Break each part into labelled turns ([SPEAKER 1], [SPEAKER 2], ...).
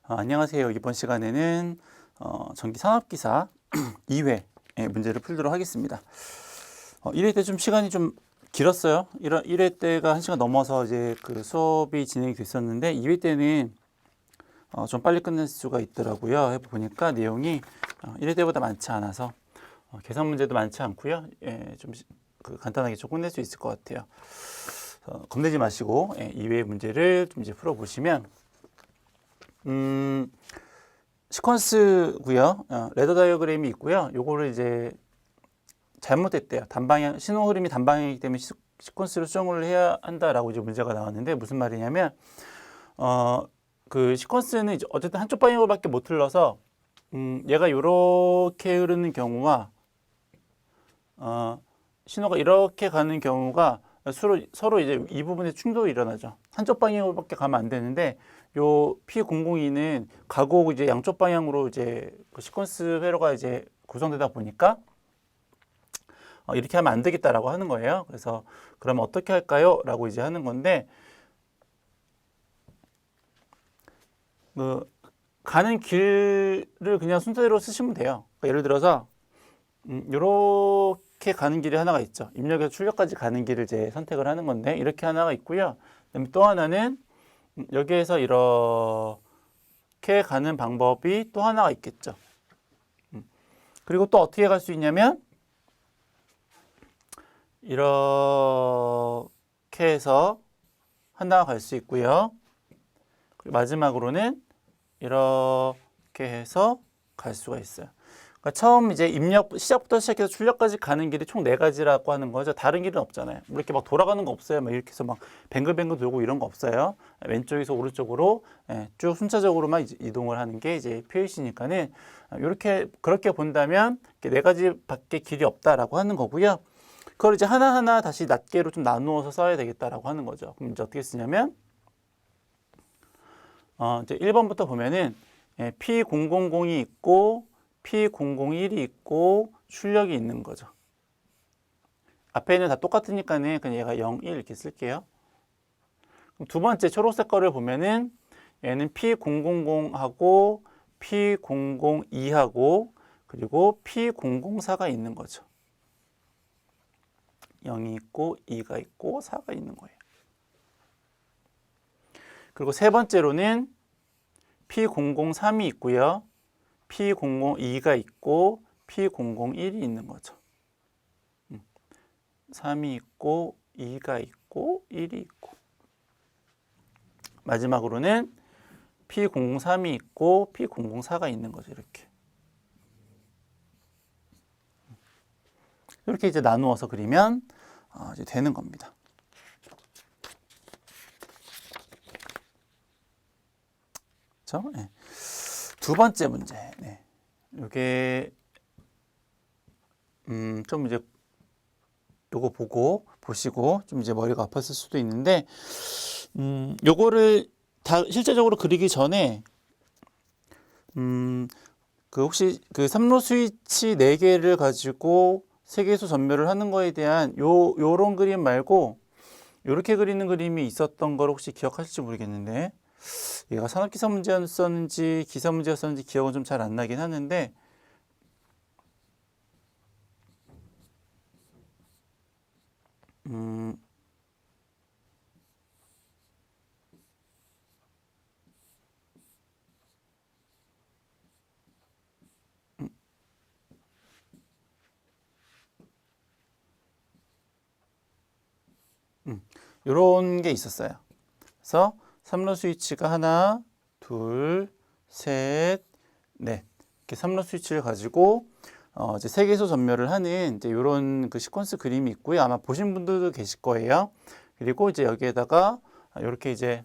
[SPEAKER 1] 안녕하세요. 이번 시간에는 전기산업기사 2회 문제를 풀도록 하겠습니다. 1회 때 좀 시간이 좀 길었어요. 1회 때가 1시간 넘어서 이제 그 수업이 진행이 됐었는데 2회 때는 좀 빨리 끝낼 수가 있더라고요. 해보니까 내용이 1회 때보다 많지 않아서 계산 문제도 많지 않고요. 좀 간단하게 좀 끝낼 수 있을 것 같아요. 겁내지 마시고 2회 문제를 좀 이제 풀어보시면 시퀀스고요. 레더 다이어그램이 있고요. 요거를 이제 잘못됐대요. 단방향, 신호 흐름이 단방향이기 때문에 시퀀스로 수정을 해야 한다라고 이제 문제가 나왔는데 무슨 말이냐면 그 시퀀스는 이제 어쨌든 한쪽 방향으로밖에 못 흘러서 얘가 이렇게 흐르는 경우와 신호가 이렇게 가는 경우가 서로 이제 이 부분에 충돌이 일어나죠. 한쪽 방향으로밖에 가면 안 되는데 요 P002는 가고 이제 양쪽 방향으로 이제 그 시퀀스 회로가 이제 구성되다 보니까 이렇게 하면 안 되겠다라고 하는 거예요. 그래서 그러면 어떻게 할까요? 라고 이제 하는 건데 가는 길을 그냥 순서대로 쓰시면 돼요. 그러니까 예를 들어서 이렇게 가는 길이 하나가 있죠. 입력에서 출력까지 가는 길을 이제 선택을 하는 건데 이렇게 하나가 있고요. 그다음에 또 하나는 여기에서 이렇게 가는 방법이 또 하나가 있겠죠. 그리고 또 어떻게 갈 수 있냐면 이렇게 해서 하나가 갈 수 있고요. 그리고 마지막으로는 이렇게 해서 갈 수가 있어요. 그러니까 처음 이제 입력 시작부터 시작해서 출력까지 가는 길이 총 4가지라고 하는 거죠. 다른 길은 없잖아요. 이렇게 막 돌아가는 거 없어요. 막 이렇게 해서 막 뱅글뱅글 돌고 이런 거 없어요. 왼쪽에서 오른쪽으로 쭉 순차적으로만 이동을 하는 게 이제 PLC니까는 이렇게 그렇게 본다면 4가지밖에 길이 없다라고 하는 거고요. 그걸 이제 하나하나 다시 낱개로 좀 나누어서 써야 되겠다라고 하는 거죠. 그럼 이제 어떻게 쓰냐면 이제 1번부터 보면은 P000이 있고 P001이 있고 출력이 있는 거죠. 앞에는 다 똑같으니까는 그냥 얘가 0, 1 이렇게 쓸게요. 그럼 두 번째 초록색 거를 보면은 얘는 P000하고 P002하고 그리고 P004가 있는 거죠. 0이 있고 2가 있고 4가 있는 거예요. 그리고 세 번째로는 P003이 있고요. P002가 있고 P001이 있는 거죠. 3이 있고 2가 있고 1이 있고 마지막으로는 P003이 있고 P004가 있는 거죠. 이렇게 이제 나누어서 그리면 이제 되는 겁니다. 그렇죠? 네. 두 번째 문제. 네. 요게 좀 이제 요거 보시고 좀 이제 머리가 아팠을 수도 있는데 요거를 다 실제적으로 그리기 전에 그 혹시 그 3로 스위치 4개를 가지고 세계수 전멸을 하는 거에 대한 요런 그림 말고 요렇게 그리는 그림이 있었던 걸 혹시 기억하실지 모르겠는데 얘가 산업기사 문제였었는지 기사 문제였었는지 기억은 좀 잘 안 나긴 하는데 요런 게 있었어요. 그래서 3로 스위치가 하나, 둘, 셋, 넷 이렇게 3로 스위치를 가지고 이제 세계수 전멸을 하는 이제 이런 그 시퀀스 그림이 있고요. 아마 보신 분들도 계실 거예요. 그리고 이제 여기에다가 이렇게 이제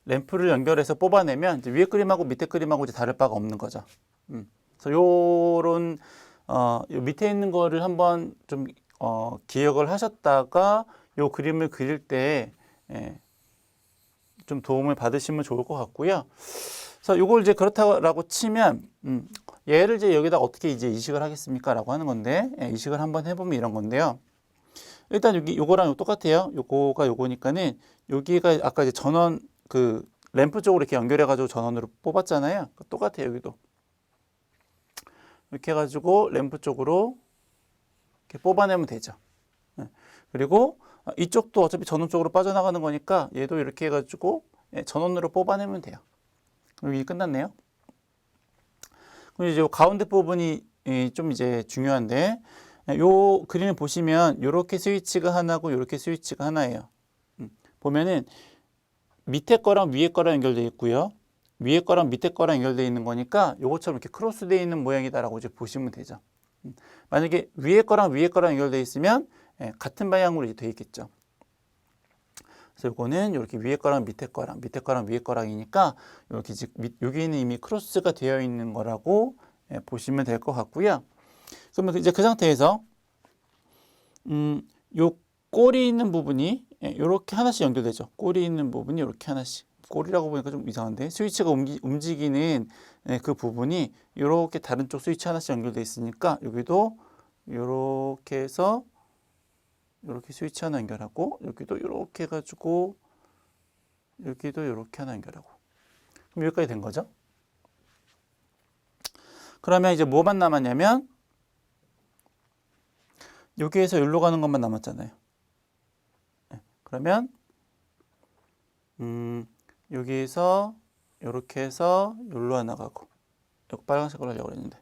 [SPEAKER 1] 램프를 연결해서 뽑아내면 이제 위에 그림하고 밑에 그림하고 이제 다를 바가 없는 거죠. 그래서 요런 요 밑에 있는 거를 한번 좀 기억을 하셨다가 요 그림을 그릴 때 좀 도움을 받으시면 좋을 것 같고요. 그래서 요걸 이제 그렇다고 치면 얘를 이제 여기다 어떻게 이제 이식을 하겠습니까? 라고 하는 건데 이식을 한번 해보면 이런 건데요. 일단 여기 요거랑 똑같아요. 요거가 요거니까는 여기가 아까 이제 전원 그 램프 쪽으로 이렇게 연결해가지고 전원으로 뽑았잖아요. 똑같아요. 여기도 이렇게 해가지고 램프 쪽으로 이렇게 뽑아내면 되죠. 그리고 이쪽도 어차피 전원 쪽으로 빠져나가는 거니까 얘도 이렇게 해가지고 전원으로 뽑아내면 돼요. 그럼 이게 끝났네요. 그럼 이제 가운데 부분이 좀 이제 중요한데, 요 그림을 보시면 이렇게 스위치가 하나고 이렇게 스위치가 하나예요. 보면은 밑에 거랑 위에 거랑 연결되어 있고요. 위에 거랑 밑에 거랑 연결되어 있는 거니까 요것처럼 이렇게 크로스되어 있는 모양이다라고 이제 보시면 되죠. 만약에 위에 거랑 위에 거랑 연결되어 있으면 같은 방향으로 이제 되어 있겠죠. 그래서 요거는 이렇게 위에 거랑 밑에 거랑 밑에 거랑 위에 거랑이니까 이렇게 여기는 이미 크로스가 되어 있는 거라고 보시면 될 것 같고요. 그러면 이제 그 상태에서 요 꼬리 있는 부분이 이렇게 하나씩 연결되죠. 꼬리 있는 부분이 이렇게 하나씩. 꼬리라고 보니까 좀 이상한데 스위치가 움직이는 그 부분이 이렇게 다른 쪽 스위치 하나씩 연결되어 있으니까 여기도 이렇게 해서 이렇게 스위치 하나 연결하고 여기도 이렇게 해가지고 여기도 이렇게 하나 연결하고 그럼 여기까지 된 거죠. 그러면 이제 뭐만 남았냐면 여기에서 여기로 가는 것만 남았잖아요. 그러면 여기에서 이렇게 해서 여기로 하나 가고 여기 빨간색으로 하려고 했는데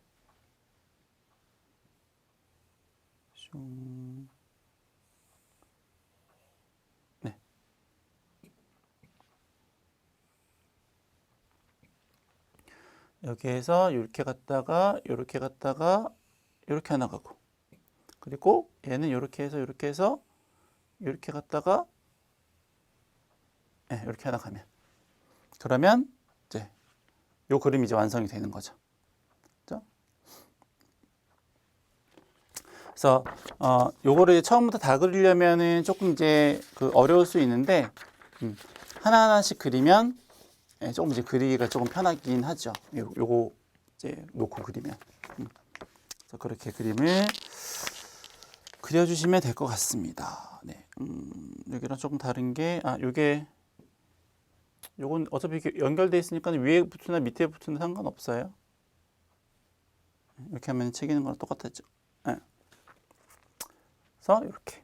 [SPEAKER 1] 네. 여기에서 이렇게 갔다가 이렇게 갔다가 이렇게 하나 가고 그리고 얘는 이렇게 해서 이렇게 해서 이렇게 갔다가 이렇게 하나 가면 그러면 이제 요 그림이 이제 완성이 되는 거죠. 그렇죠? 그래서 요거를 처음부터 다 그리려면은 조금 이제 어려울 수 있는데 하나하나씩 그리면 조금 이제 그리기가 조금 편하긴 하죠. 요거 이제 놓고 그리면 그래서 그렇게 그림을 그려주시면 될 것 같습니다. 네. 여기랑 조금 다른 게 요건 어차피 이렇게 연결돼 있으니까 위에 붙으나 밑에 붙으나 상관없어요. 이렇게 하면 책이는 거랑 똑같았죠. 네. 그래서 이렇게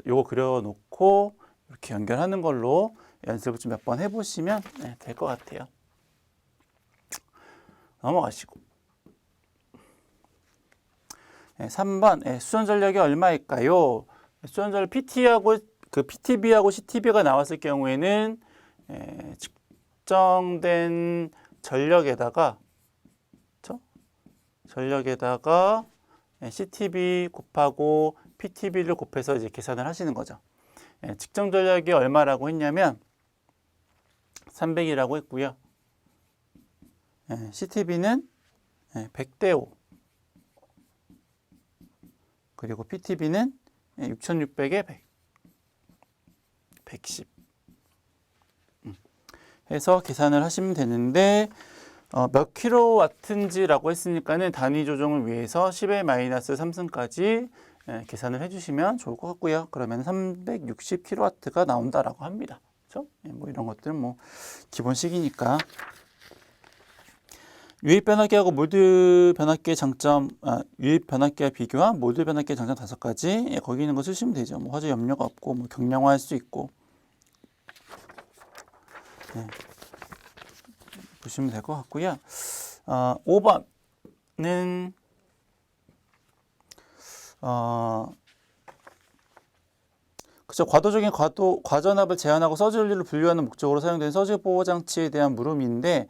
[SPEAKER 1] 요거 그려놓고 이렇게 연결하는 걸로 연습을 좀 몇 번 해보시면 될 것 같아요. 넘어가시고 3번 수전 전력이 얼마일까요? 수전 전력 PT하고 PTB하고 CTB가 나왔을 경우에는 측정된 전력에다가 CTB 곱하고 PTB를 곱해서 이제 계산을 하시는 거죠. 측정 전력이 얼마라고 했냐면 300이라고 했고요. CTB는 100대 5 그리고 PTB는 6600에 100 110 해서 계산을 하시면 되는데 몇 킬로와트인지라고 했으니까는 단위 조정을 위해서 10의 마이너스 3승까지 계산을 해주시면 좋을 것 같고요. 그러면 360 킬로와트가 나온다라고 합니다. 그렇죠? 뭐 이런 것들은 뭐 기본식이니까. 유입 변압기하고 몰드 변압기의 장점, 유입 변압기와 비교한 몰드 변압기의 장점 5가지. 거기 있는 거 쓰시면 되죠. 뭐 화재 염려가 없고, 뭐 경량화할 수 있고. 보시면 될 것 같고요. 5번은 그쵸, 과도적인 과전압을 제한하고 서지 연료를 분류하는 목적으로 사용되는 서지 보호 장치에 대한 물음인데,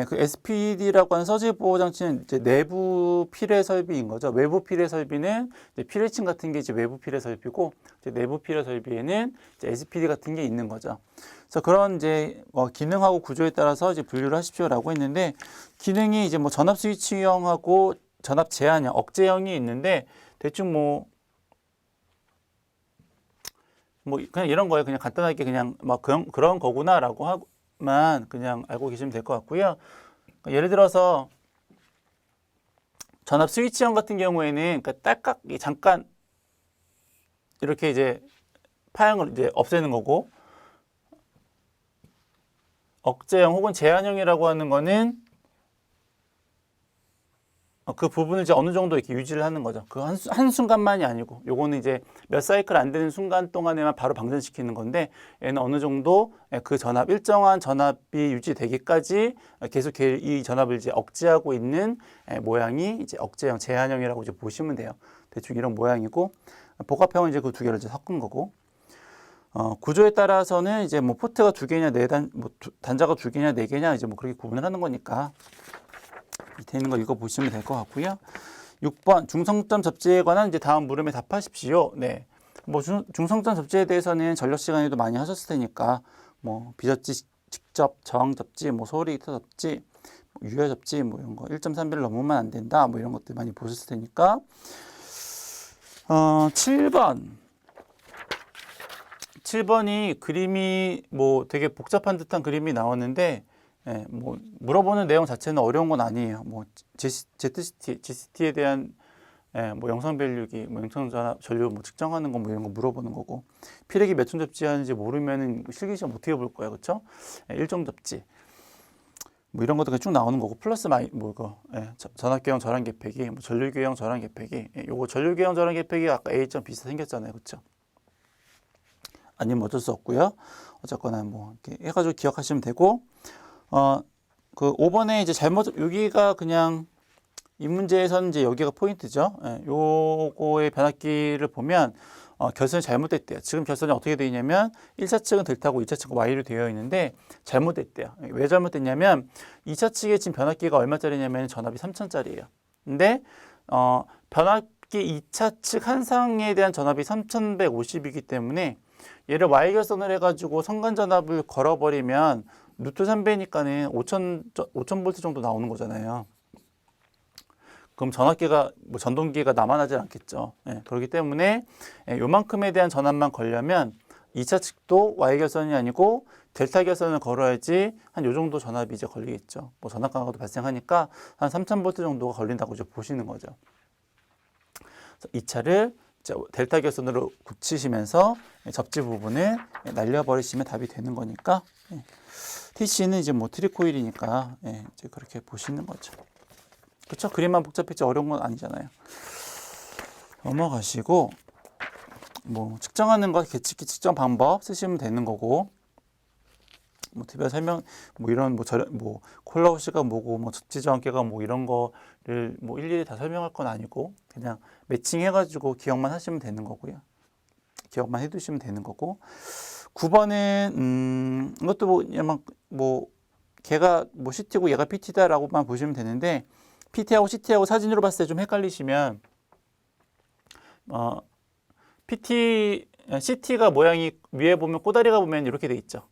[SPEAKER 1] 그 SPD라고 하는 서지 보호 장치는 이제 내부 필해 설비인 거죠. 외부 필해 설비는 이제 필해층 같은 게 이제 외부 필해 설비고, 이제 내부 필해 설비에는 이제 SPD 같은 게 있는 거죠. 그래서 그런 이제 기능하고 구조에 따라서 이제 분류를 하십시오라고 했는데, 기능이 이제 뭐 전압 스위치형하고 전압 제한형, 억제형이 있는데 대충 뭐 그냥 이런 거예요. 그냥 간단하게 그냥 막 그런 거구나라고 하고만 그냥 알고 계시면 될 것 같고요. 예를 들어서 전압 스위치형 같은 경우에는 딸깍 잠깐 이렇게 이제 파형을 이제 없애는 거고, 억제형 혹은 제한형이라고 하는 거는 그 부분을 이제 어느 정도 이렇게 유지를 하는 거죠. 그 한순간만이 아니고, 요거는 이제 몇 사이클 안 되는 순간 동안에만 바로 방전시키는 건데, 얘는 어느 정도 그 전압, 일정한 전압이 유지되기까지 계속 이 전압을 이제 억제하고 있는 모양이 이제 억제형, 제한형이라고 이제 보시면 돼요. 대충 이런 모양이고, 복합형은 이제 그 두 개를 이제 섞은 거고, 구조에 따라서는 이제 뭐 포트가 두 개냐, 단자가 두 개냐, 네 개냐, 이제 뭐 그렇게 구분을 하는 거니까, 밑에 있는 거 읽어보시면 될 것 같고요. 6번 중성점 접지에 관한 이제 다음 물음에 답하십시오. 네, 뭐 중성점 접지에 대해서는 전력 시간에도 많이 하셨을 테니까 뭐 비접지, 직접, 저항 접지, 뭐 소리 히터 접지, 뭐 유효 접지, 뭐 이런 거 1.3배를 넘으면 안 된다, 뭐 이런 것들 많이 보셨을 테니까. 7번이 그림이 뭐 되게 복잡한 듯한 그림이 나왔는데, 예, 뭐 물어보는 내용 자체는 어려운 건 아니에요. 뭐 GCT에 대한 뭐 영상 밸류기, 뭐 영상 전류 뭐 측정하는 거 뭐 이런 거 물어보는 거고, 피력이 몇 점 접지하는지 모르면은 실기 시험 어떻게 볼 거야, 그렇죠? 1점 접지, 뭐 이런 것도 쭉 나오는 거고, 플러스 마이 뭐 이거 전압계형 절한 계획이, 뭐 전류계형 절한 계획이, 요거 전류계형 절한 계획이 아까 A점 비슷하게 생겼잖아요, 그렇죠? 아니면 어쩔 수 없고요. 어쨌거나 뭐 이렇게 해가지고 기억하시면 되고. 그 5번에 이제 여기가 그냥 이 문제에서는 이제 여기가 포인트죠. 요거의 변압기를 보면, 결선이 잘못됐대요. 지금 결선이 어떻게 되어 있냐면, 1차 측은 델타고 2차 측은 Y로 되어 있는데, 잘못됐대요. 왜 잘못됐냐면, 2차 측에 지금 변압기가 얼마짜리냐면, 전압이 3000짜리예요. 근데, 변압기 2차 측 한 상에 대한 전압이 3150이기 때문에, 얘를 Y결선을 해가지고 성간 전압을 걸어버리면, 루트 3배니까는 5000V 정도 나오는 거잖아요. 그럼 전압기가, 뭐 전동기가 남아나질 않겠죠. 그렇기 때문에 요만큼에 대한 전압만 걸려면 2차 측도 Y결선이 아니고 델타 결선을 걸어야지 한 요 정도 전압이 이제 걸리겠죠. 뭐 전압 강화도 발생하니까 한 3000V 정도가 걸린다고 이제 보시는 거죠. 그래서 2차를 델타 결선으로 굳히시면서 접지 부분을 날려버리시면 답이 되는 거니까, TC는 이제 뭐 트리코일이니까 이제 그렇게 보시는 거죠. 그렇죠? 그림만 복잡했지 어려운 건 아니잖아요. 넘어가시고, 뭐 측정하는 거 계측기 측정 방법 쓰시면 되는 거고, 뭐 특별 설명, 뭐 이런 뭐 콜라우스가 뭐고, 뭐 접지 저항계가 뭐 이런 거를 뭐 일일이 다 설명할 건 아니고, 그냥 매칭해가지고 기억만 하시면 되는 거고요. 기억만 해두시면 되는 거고. 9번은 이것도 뭐 걔가 뭐 CT고 얘가 PT다라고만 보시면 되는데, PT하고 CT하고 사진으로 봤을 때 좀 헷갈리시면, CT가 모양이 위에 보면 꼬다리가 보면 이렇게 돼 있죠.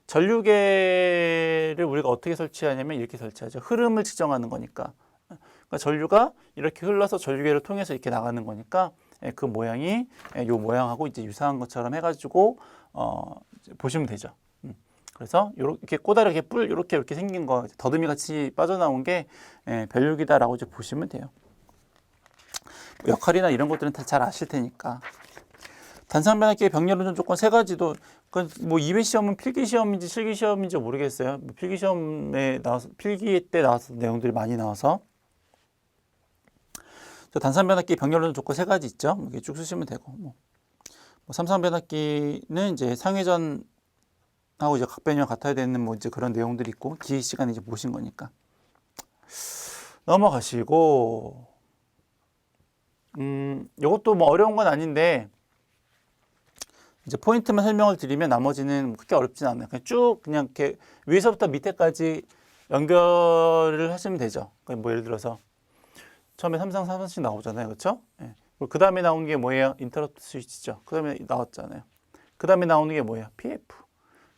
[SPEAKER 1] 전류계를 우리가 어떻게 설치하냐면 이렇게 설치하죠. 흐름을 측정하는 거니까. 그러니까 전류가 이렇게 흘러서 전류계를 통해서 이렇게 나가는 거니까, 그 모양이 요 모양하고 이제 유사한 것처럼 해가지고 보시면 되죠. 그래서 이렇게 꼬다리 이렇게 생긴 거, 더듬이 같이 빠져나온 게 밸류기다라고 이제 보시면 돼요. 역할이나 이런 것들은 다 잘 아실 테니까. 단상변압기의 병렬운전 조건 세 가지도, 뭐 2회 시험은 필기 시험인지 실기 시험인지 모르겠어요. 뭐 필기 시험에 나와서, 필기 때 나와서 내용들이 많이 나와서. 단상변압기 병렬운전 조건 세 가지 있죠. 이렇게 쭉 쓰시면 되고, 뭐 삼상변압기는 이제 상회전하고 이제 각변이와 같아야 되는 뭐 이제 그런 내용들이 있고, 기회 시간에 이제 보신 거니까. 넘어가시고, 이것도 뭐 어려운 건 아닌데, 이제 포인트만 설명을 드리면 나머지는 그렇게 어렵진 않아요. 그냥 이렇게 위에서부터 밑에까지 연결을 하시면 되죠. 그러니까 뭐 예를 들어서 처음에 3상 4번씩 나오잖아요, 그렇죠? 그 다음에 나오는 게 뭐예요? 인터럽트 스위치죠. 그 다음에 나왔잖아요. 그 다음에 나오는 게 뭐예요? PF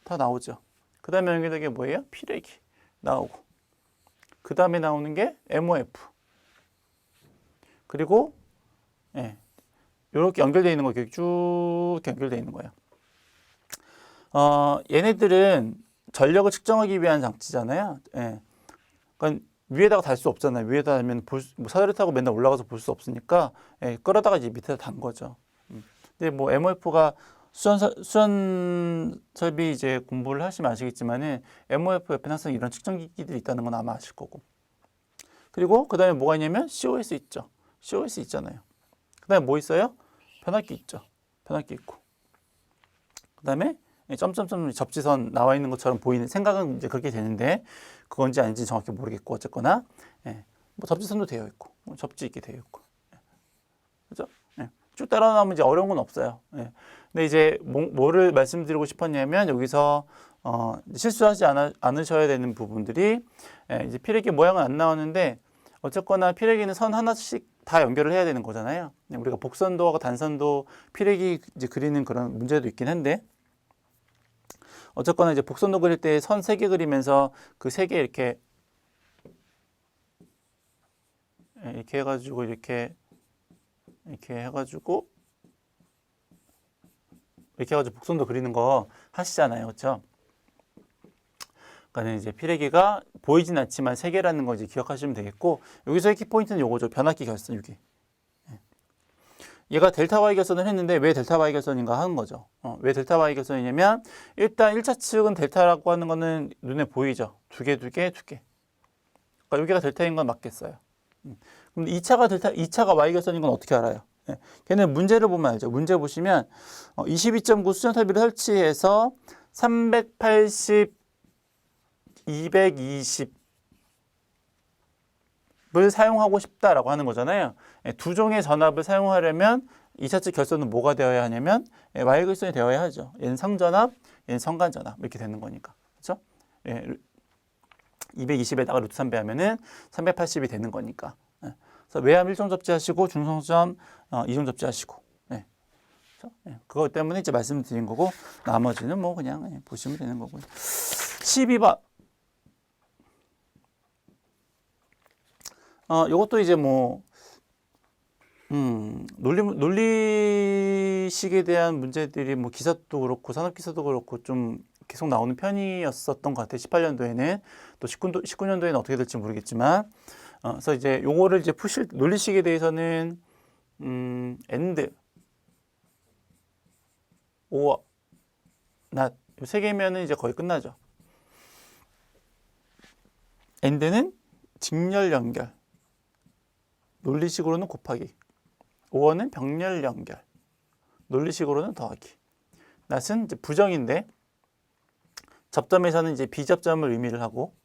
[SPEAKER 1] 다 나오죠. 그 다음에 연결되는 게 뭐예요? P레기 나오고, 그 다음에 나오는 게 MOF, 그리고 이렇게 연결되어 있는 거, 이렇게 쭉 연결되어 있는 거예요. 얘네들은 전력을 측정하기 위한 장치잖아요. 그러니까 위에다가 달 수 없잖아요. 위에다 달면 뭐 사다리 타고 맨날 올라가서 볼 수 없으니까 끌어다가 이제 밑에다 단 거죠. 근데 뭐 MOF가 수전 설비 이제 공부를 하시면 아시겠지만은 MOF 옆에 항상 이런 측정기들이 있다는 건 아마 아실 거고. 그리고 그 다음에 뭐가 있냐면 COS 있죠. COS 있잖아요. 그 다음에 뭐 있어요? 변압기 있죠. 변압기 있고. 그 다음에 점점점 접지선 나와 있는 것처럼 보이는 생각은 이제 그렇게 되는데 그건지 아닌지 정확히 모르겠고 어쨌거나 뭐 접지선도 되어 있고 뭐 접지 있게 되어 있고 그죠? 쭉 따라 나오면 이제 어려운 건 없어요. 근데 이제 뭐를 말씀드리고 싶었냐면 여기서 실수하지 않으셔야 되는 부분들이 이제 피레기 모양은 안 나오는데 어쨌거나 피레기는 선 하나씩 다 연결을 해야 되는 거잖아요. 우리가 복선도하고 단선도 피레기 이제 그리는 그런 문제도 있긴 한데 어쨌거나 이제 복선도 그릴 때 선 3개 그리면서 그 3개 이렇게 해가지고 이렇게 해가지고 복선도 그리는 거 하시잖아요. 그렇죠? 그러니까 이제 피레기가 보이진 않지만 3개라는 거 이제 기억하시면 되겠고 여기서의 키포인트는 요거죠. 변압기 결선 6이. 얘가 델타 Y 결선을 했는데 왜 델타 Y 결선인가 하는 거죠. 왜 델타 Y 결선이냐면 일단 1차 측은 델타라고 하는 거는 눈에 보이죠. 두 개. 그러니까 여기가 델타인 건 맞겠어요. 그럼 2차가 Y 결선인 건 어떻게 알아요? 걔는 문제를 보면 알죠. 문제 보시면 22.9 수전 설비를 설치해서 380, 220을 사용하고 싶다라고 하는 거잖아요. 두 종의 전압을 사용하려면 2차 측 결선은 뭐가 되어야 하냐면 Y 결선이 되어야 하죠. 얘는 상전압, 얘는 성간전압 이렇게 되는 거니까. 그렇죠? 220에다가 루트 3배 하면은 380이 되는 거니까. 그래서 외암 1종 접지하시고 중성점 2종 접지하시고. 그것 때문에 이제 말씀드린 거고 나머지는 뭐 그냥 보시면 되는 거고요. 12번. 요것도 이제 뭐 논리식에 대한 문제들이 뭐 기사도 그렇고 산업기사도 그렇고 좀 계속 나오는 편이었었던 것 같아요. 18년도에는 또 19년도에는 어떻게 될지 모르겠지만 그래서 이제 요거를 이제 푸실 논리식에 대해서는 and, or, not 요 세 개면은 이제 거의 끝나죠. and는 직렬 연결, 논리식으로는 곱하기, or는 병렬 연결, 논리식으로는 더하기. not은 이제 부정인데 접점에서는 이제 비접점을 의미를 하고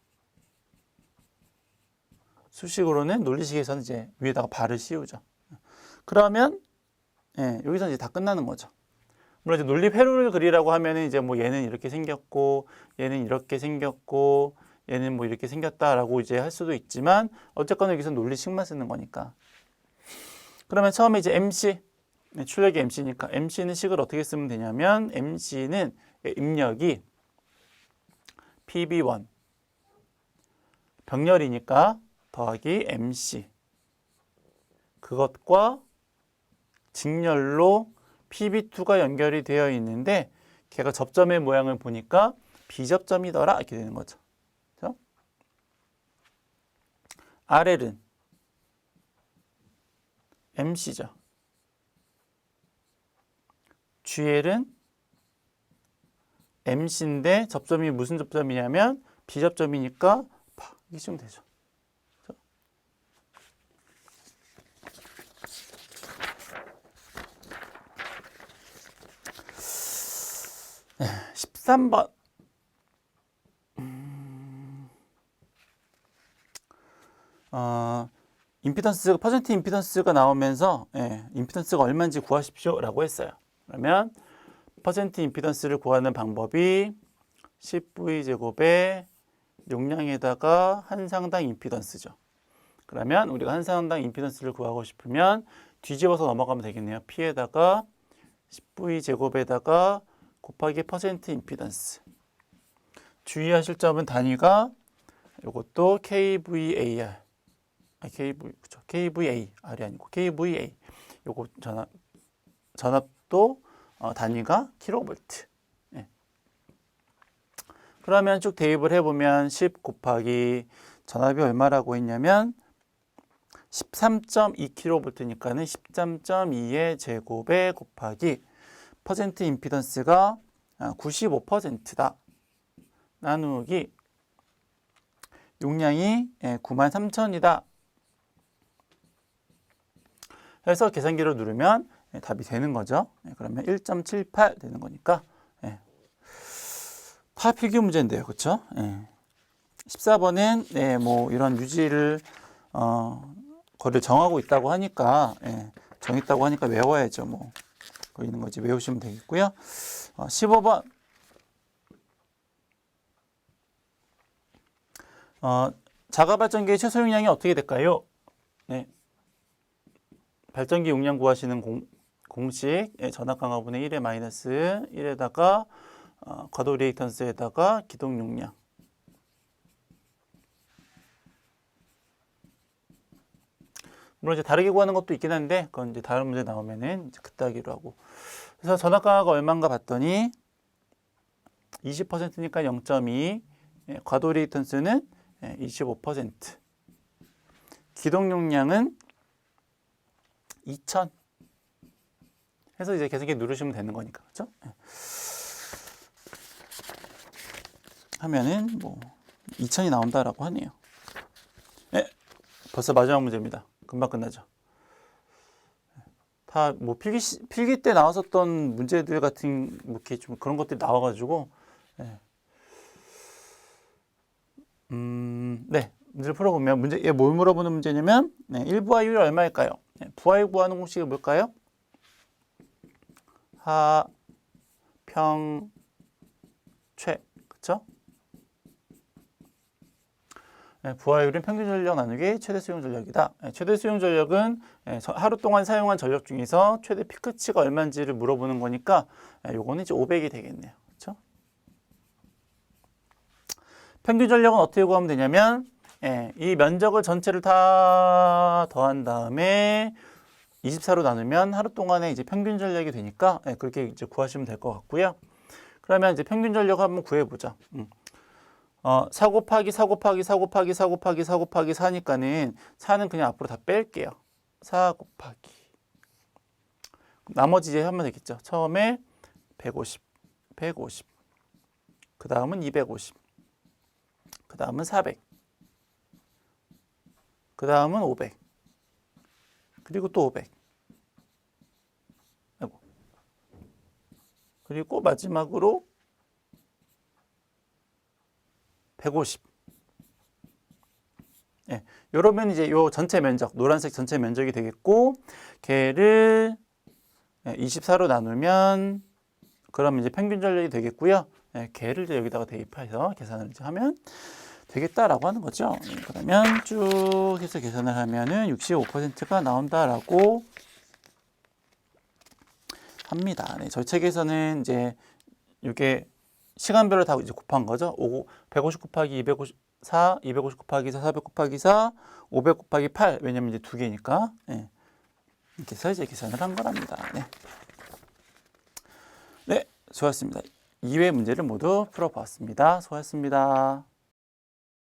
[SPEAKER 1] 수식으로는 논리식에서는 이제 위에다가 발을 씌우죠. 그러면 여기서 이제 다 끝나는 거죠. 물론 이제 논리 회로를 그리라고 하면은 이제 뭐 얘는 이렇게 생겼고 얘는 이렇게 생겼고 얘는 뭐 이렇게 생겼다라고 이제 할 수도 있지만 어쨌거나 여기서 논리식만 쓰는 거니까. 그러면 처음에 이제 MC 출력이 MC니까 MC는 식을 어떻게 쓰면 되냐면 MC는 입력이 PB1 병렬이니까 더하기 MC 그것과 직렬로 PB2가 연결이 되어 있는데 걔가 접점의 모양을 보니까 비접점이더라 이렇게 되는 거죠. 그렇죠? RL은 MC죠. GL은 MC인데 접점이 무슨 접점이냐면 비접점이니까 이렇게 쓰면 되죠. 13번. 임피던스가 퍼센트 임피던스가 나오면서 임피던스가 얼마인지 구하십시오라고 했어요. 그러면 퍼센트 임피던스를 구하는 방법이 10V 제곱의 용량에다가 한 상당 임피던스죠. 그러면 우리가 한 상당 임피던스를 구하고 싶으면 뒤집어서 넘어가면 되겠네요. P에다가 10V 제곱에다가 곱하기 퍼센트 임피던스. 주의하실 점은 단위가 이것도 KVAR. 그쵸. KVA, R이 아니고 KVA. 요거 전압도 단위가 킬로볼트. 그러면 쭉 대입을 해보면 10 곱하기 전압이 얼마라고 했냐면 13.2kV니까는 13.2의 제곱에 곱하기 퍼센트 임피던스가 95%다. 나누기 용량이 93,000이다. 해서 계산기를 누르면 답이 되는 거죠. 그러면 1.78 되는 거니까 다 필기 문제인데요. 그렇죠? 14번은 뭐 이런 유지를 거리를 정하고 있다고 하니까 정했다고 하니까 외워야죠. 뭐 거기 있는 거지 외우시면 되겠고요. 15번 자가발전기의 최소 용량이 어떻게 될까요? 발전기 용량 구하시는 공식 전압 강화분의 1의 마이너스 1에다가 과도 리액턴스에다가 기동 용량 물론 이제 다르게 구하는 것도 있긴 한데 그건 이제 다른 문제 나오면은 이제 그따기로 하고 그래서 전압 강화가 얼마인가 봤더니 20%니까 0.2 과도 리액턴스는 25% 기동 용량은 2000 해서 이제 계산기 누르시면 되는 거니까 그렇죠? 하면은 뭐 2000이 나온다라고 하네요. 벌써 마지막 문제입니다. 금방 끝나죠. 다 뭐 필기 때 나왔었던 문제들 같은 뭐 이렇게 좀 그런 것들이 나와가지고 문제를 풀어보면 뭘 물어보는 문제냐면 1부하율이 얼마일까요? 부하율 구하는 공식이 뭘까요? 하, 평, 최 그쵸? 부하율은 평균 전력 나누기 최대 수용 전력이다. 최대 수용 전력은 하루 동안 사용한 전력 중에서 최대 피크치가 얼마인지를 물어보는 거니까 요거는 이제 500이 되겠네요. 그렇죠? 평균 전력은 어떻게 구하면 되냐면 이 면적을 전체를 다 더한 다음에 24로 나누면 하루 동안에 이제 평균 전력이 되니까 그렇게 이제 구하시면 될 것 같고요. 그러면 이제 평균 전력 한번 구해보자. 4 곱하기 4 곱하기 4 곱하기 4 곱하기 4 곱하기 4니까는 4는 그냥 앞으로 다 뺄게요. 4 곱하기 나머지 이제 하면 되겠죠. 처음에 150 그 다음은 250 그 다음은 400 그 다음은 500 그리고 또 500 그리고 마지막으로 150 이러면 이제 요 전체 면적 노란색 전체 면적이 되겠고 걔를 24로 나누면 그러면 이제 평균 전력이 되겠고요. 걔를 이제 여기다가 대입해서 계산을 이제 하면 되겠다라고 하는 거죠. 그러면 쭉 해서 계산을 하면은 65%가 나온다라고 합니다. 저희 책에서는 이제 이게 시간별로 다 이제 곱한 거죠. 150 곱하기 254, 250 곱하기 4, 400 곱하기 4, 500 곱하기 8. 왜냐면 이제 두 개니까. 이렇게 해서 이제 계산을 한 거랍니다. 네, 좋았습니다. 2회 문제를 모두 풀어봤습니다. 수고하셨습니다.